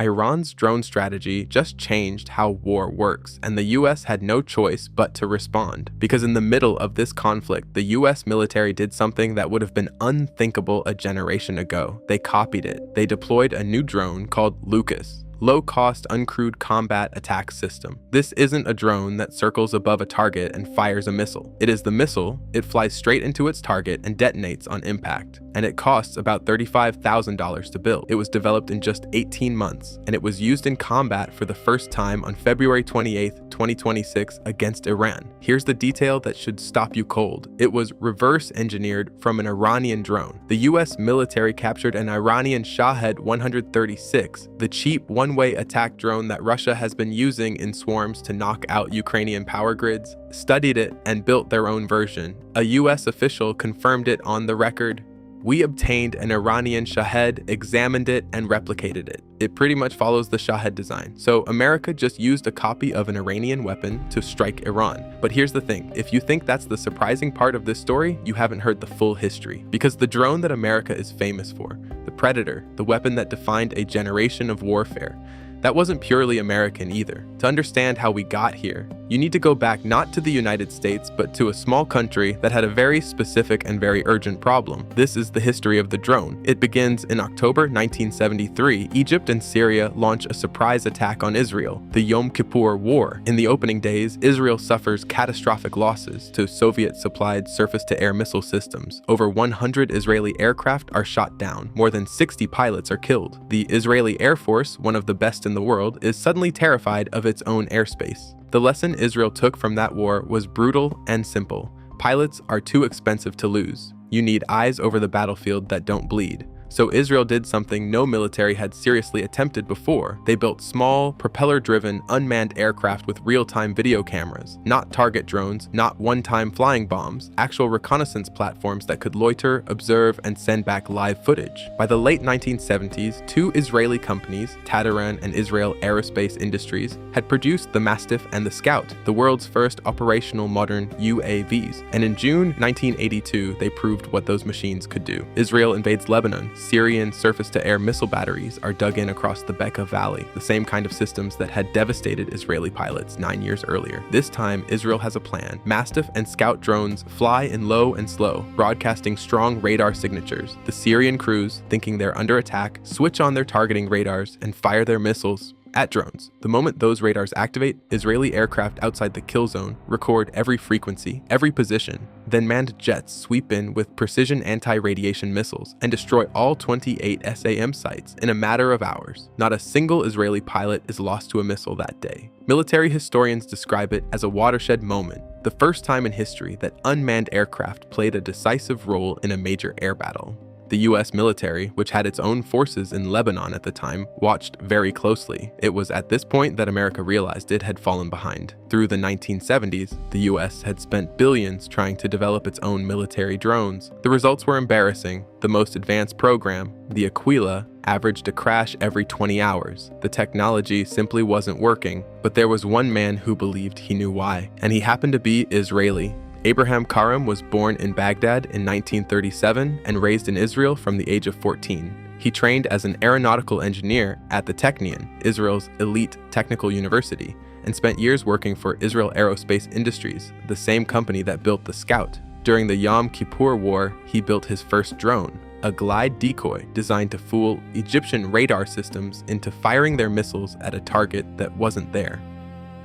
Iran's drone strategy just changed how war works, and the US had no choice but to respond. Because in the middle of this conflict, the US military did something that would have been unthinkable a generation ago. They copied it. They deployed a new drone called Lucas. Low-cost, uncrewed combat attack system. This isn't a drone that circles above a target and fires a missile. It is the missile, it flies straight into its target and detonates on impact. And it costs about $35,000 to build. It was developed in just 18 months, and it was used in combat for the first time on February 28, 2026 against Iran. Here's the detail that should stop you cold. It was reverse engineered from an Iranian drone. The US military captured an Iranian Shahed 136, the cheap one-way attack drone that Russia has been using in swarms to knock out Ukrainian power grids, studied it, and built their own version. A US official confirmed it on the record. "We obtained an Iranian Shahed, examined it, and replicated it." It pretty much follows the Shahed design. So America just used a copy of an Iranian weapon to strike Iran. But here's the thing, if you think that's the surprising part of this story, you haven't heard the full history. Because the drone that America is famous for, the Predator, the weapon that defined a generation of warfare, that wasn't purely American either. To understand how we got here, you need to go back not to the United States, but to a small country that had a very specific and very urgent problem. This is the history of the drone. It begins in October 1973. Egypt and Syria launch a surprise attack on Israel, the Yom Kippur War. In the opening days, Israel suffers catastrophic losses to Soviet-supplied surface-to-air missile systems. Over 100 Israeli aircraft are shot down. More than 60 pilots are killed. The Israeli Air Force, one of the best in the world, is suddenly terrified of its own airspace. The lesson Israel took from that war was brutal and simple. Pilots are too expensive to lose. You need eyes over the battlefield that don't bleed. So Israel did something no military had seriously attempted before. They built small, propeller-driven, unmanned aircraft with real-time video cameras. Not target drones, not one-time flying bombs, actual reconnaissance platforms that could loiter, observe, and send back live footage. By the late 1970s, two Israeli companies, Tataran and Israel Aerospace Industries, had produced the Mastiff and the Scout, the world's first operational modern UAVs. And in June 1982, they proved what those machines could do. Israel invades Lebanon. Syrian surface-to-air missile batteries are dug in across the Bekaa Valley, the same kind of systems that had devastated Israeli pilots 9 years earlier. This time, Israel has a plan. Mastiff and Scout drones fly in low and slow, broadcasting strong radar signatures. The Syrian crews, thinking they're under attack, switch on their targeting radars and fire their missiles at drones. The moment those radars activate, Israeli aircraft outside the kill zone record every frequency, every position. Then manned jets sweep in with precision anti-radiation missiles and destroy all 28 SAM sites in a matter of hours. Not a single Israeli pilot is lost to a missile that day. Military historians describe it as a watershed moment, the first time in history that unmanned aircraft played a decisive role in a major air battle. The US military, which had its own forces in Lebanon at the time, watched very closely. It was at this point that America realized it had fallen behind. Through the 1970s, the US had spent billions trying to develop its own military drones. The results were embarrassing. The most advanced program, the Aquila, averaged a crash every 20 hours. The technology simply wasn't working, but there was one man who believed he knew why, and he happened to be Israeli. Abraham Karam was born in Baghdad in 1937 and raised in Israel from the age of 14. He trained as an aeronautical engineer at the Technion, Israel's elite technical university, and spent years working for Israel Aerospace Industries, the same company that built the Scout. During the Yom Kippur War, he built his first drone, a glide decoy designed to fool Egyptian radar systems into firing their missiles at a target that wasn't there.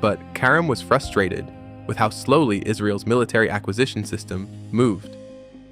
But Karam was frustrated with how slowly Israel's military acquisition system moved.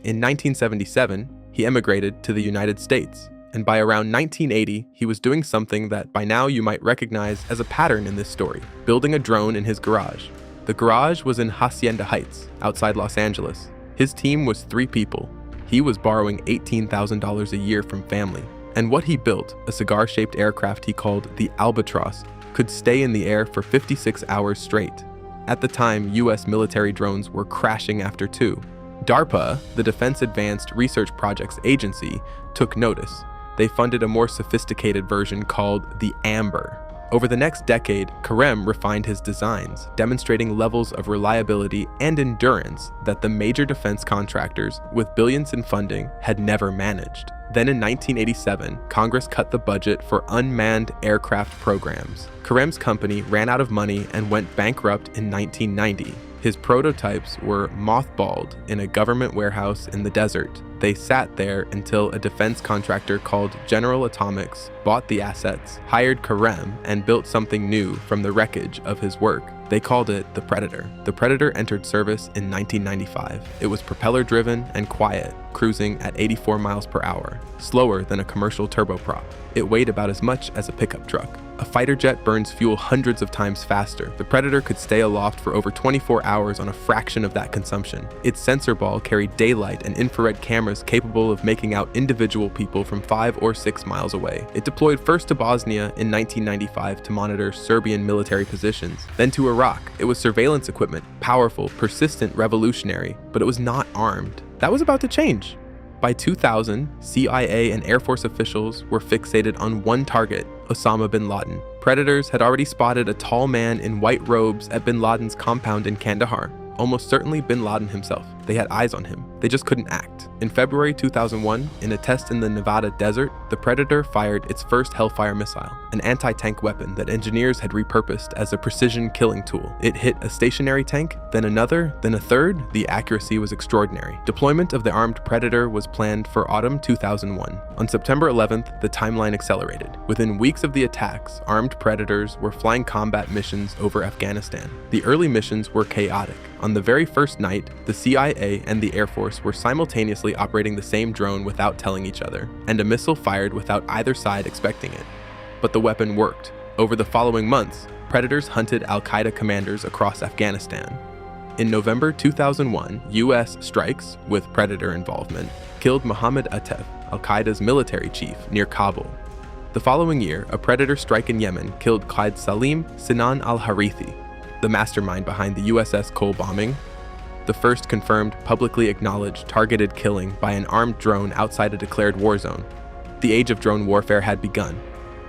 In 1977, he emigrated to the United States, and by around 1980, he was doing something that by now you might recognize as a pattern in this story, building a drone in his garage. The garage was in Hacienda Heights, outside Los Angeles. His team was 3 people. He was borrowing $18,000 a year from family. And what he built, a cigar-shaped aircraft he called the Albatross, could stay in the air for 56 hours straight. At the time, US military drones were crashing after 2. DARPA, the Defense Advanced Research Projects Agency, took notice. They funded a more sophisticated version called the Amber. Over the next decade, Karam refined his designs, demonstrating levels of reliability and endurance that the major defense contractors with billions in funding had never managed. Then in 1987, Congress cut the budget for unmanned aircraft programs. Karem's company ran out of money and went bankrupt in 1990. His prototypes were mothballed in a government warehouse in the desert. They sat there until a defense contractor called General Atomics bought the assets, hired Karem, and built something new from the wreckage of his work. They called it the Predator. The Predator entered service in 1995. It was propeller-driven and quiet, cruising at 84 miles per hour, slower than a commercial turboprop. It weighed about as much as a pickup truck. A fighter jet burns fuel hundreds of times faster. The Predator could stay aloft for over 24 hours on a fraction of that consumption. Its sensor ball carried daylight and infrared cameras capable of making out individual people from 5 or 6 miles away. It deployed first to Bosnia in 1995 to monitor Serbian military positions, then to Iraq. It was surveillance equipment, powerful, persistent, revolutionary, but it was not armed. That was about to change. By 2000, CIA and Air Force officials were fixated on one target, Osama bin Laden. Predators had already spotted a tall man in white robes at bin Laden's compound in Kandahar, almost certainly bin Laden himself. They had eyes on him. They just couldn't act. In February 2001, in a test in the Nevada desert, the Predator fired its first Hellfire missile, an anti-tank weapon that engineers had repurposed as a precision killing tool. It hit a stationary tank, then another, then a third. The accuracy was extraordinary. Deployment of the armed Predator was planned for autumn 2001. On September 11th, the timeline accelerated. Within weeks of the attacks, armed Predators were flying combat missions over Afghanistan. The early missions were chaotic. On the very first night, the CIA and the Air Force were simultaneously operating the same drone without telling each other, and a missile fired without either side expecting it. But the weapon worked. Over the following months, Predators hunted al-Qaeda commanders across Afghanistan. In November 2001, US strikes, with Predator involvement, killed Mohammed Atef, al-Qaeda's military chief, near Kabul. The following year, a Predator strike in Yemen killed Qaid Salim Sinan al-Harithi, the mastermind behind the USS Cole bombing, the first confirmed, publicly acknowledged targeted killing by an armed drone outside a declared war zone. The age of drone warfare had begun.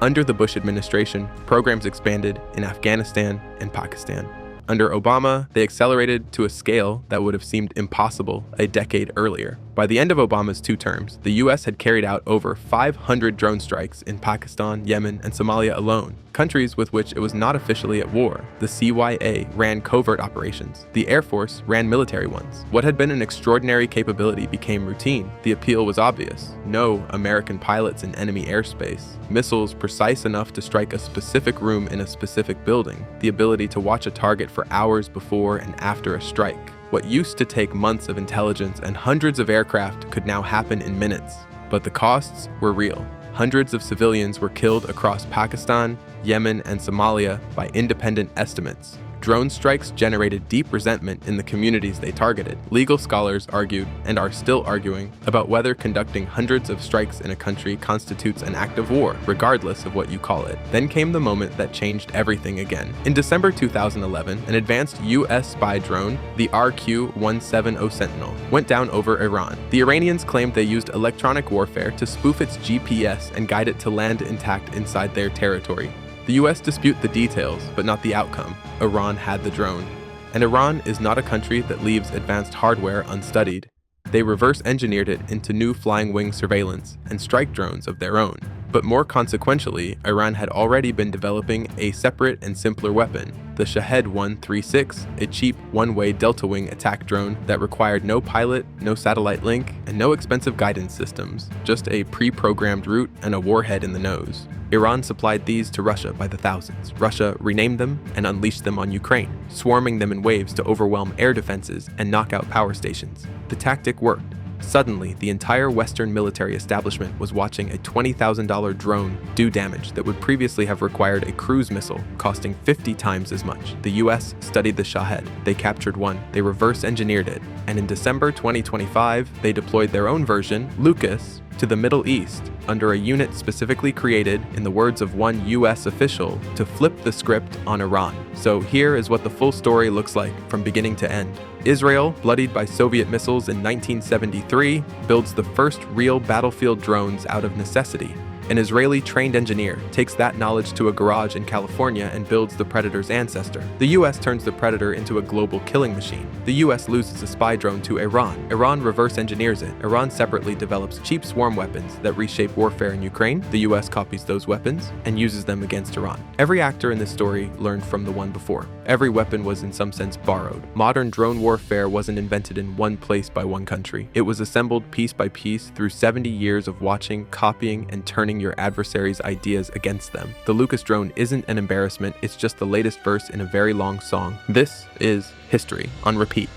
Under the Bush administration, programs expanded in Afghanistan and Pakistan. Under Obama, they accelerated to a scale that would have seemed impossible a decade earlier. By the end of Obama's 2 terms, the US had carried out over 500 drone strikes in Pakistan, Yemen, and Somalia alone, countries with which it was not officially at war. The CYA ran covert operations. The Air Force ran military ones. What had been an extraordinary capability became routine. The appeal was obvious. No American pilots in enemy airspace. Missiles precise enough to strike a specific room in a specific building. The ability to watch a target for hours before and after a strike. What used to take months of intelligence and hundreds of aircraft could now happen in minutes. But the costs were real. Hundreds of civilians were killed across Pakistan, Yemen, and Somalia by independent estimates. Drone strikes generated deep resentment in the communities they targeted. Legal scholars argued, and are still arguing, about whether conducting hundreds of strikes in a country constitutes an act of war, regardless of what you call it. Then came the moment that changed everything again. In December 2011, an advanced US spy drone, the RQ-170 Sentinel, went down over Iran. The Iranians claimed they used electronic warfare to spoof its GPS and guide it to land intact inside their territory. The US dispute the details, but not the outcome. Iran had the drone. And Iran is not a country that leaves advanced hardware unstudied. They reverse engineered it into new flying wing surveillance and strike drones of their own. But more consequentially, Iran had already been developing a separate and simpler weapon, the Shahed 136, a cheap one-way delta-wing attack drone that required no pilot, no satellite link, and no expensive guidance systems, just a pre-programmed route and a warhead in the nose. Iran supplied these to Russia by the thousands. Russia renamed them and unleashed them on Ukraine, swarming them in waves to overwhelm air defenses and knock out power stations. The tactic worked. Suddenly, the entire Western military establishment was watching a $20,000 drone do damage that would previously have required a cruise missile, costing 50 times as much. The US studied the Shahed. They captured one. They reverse engineered it. And in December 2025, they deployed their own version, Lucas, to the Middle East under a unit specifically created, in the words of one US official, to flip the script on Iran. So here is what the full story looks like from beginning to end. Israel, bloodied by Soviet missiles in 1973, builds the first real battlefield drones out of necessity. An Israeli-trained engineer takes that knowledge to a garage in California and builds the Predator's ancestor. The US turns the Predator into a global killing machine. The US loses a spy drone to Iran. Iran reverse engineers it. Iran separately develops cheap swarm weapons that reshape warfare in Ukraine. The US copies those weapons and uses them against Iran. Every actor in this story learned from the one before. Every weapon was in some sense borrowed. Modern drone warfare wasn't invented in one place by one country. It was assembled piece by piece through 70 years of watching, copying, and turning your adversary's ideas against them. The Lucas drone isn't an embarrassment, it's just the latest verse in a very long song. This is history on repeat.